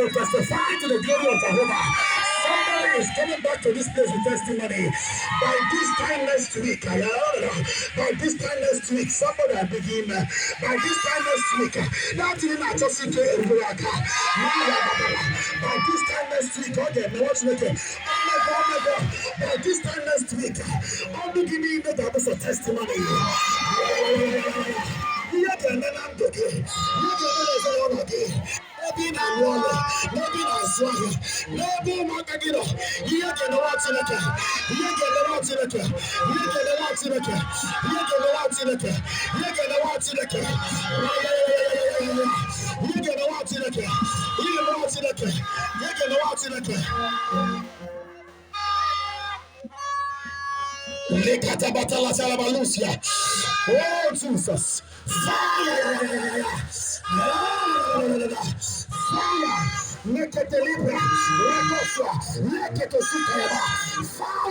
to testify to the glory of Jehovah. Somebody is coming back to this place with testimony. By this time next week, by this time next week, somebody will begin. By this time next week, that didn't just sit here. By this time next week, okay, now what's making? Oh my God. By this time next week, I'll be giving you the testimony. You can Maybe not one, maybe not Swahili, maybe not Gagino. You can watch it. You can watch it. You can watch it. You can watch it. You can watch it. You can watch it. You can watch it. You can watch it. Lekatabatala Salabalusia. Oh, Jesus. Fire. Fire. Make it deliver. Fire.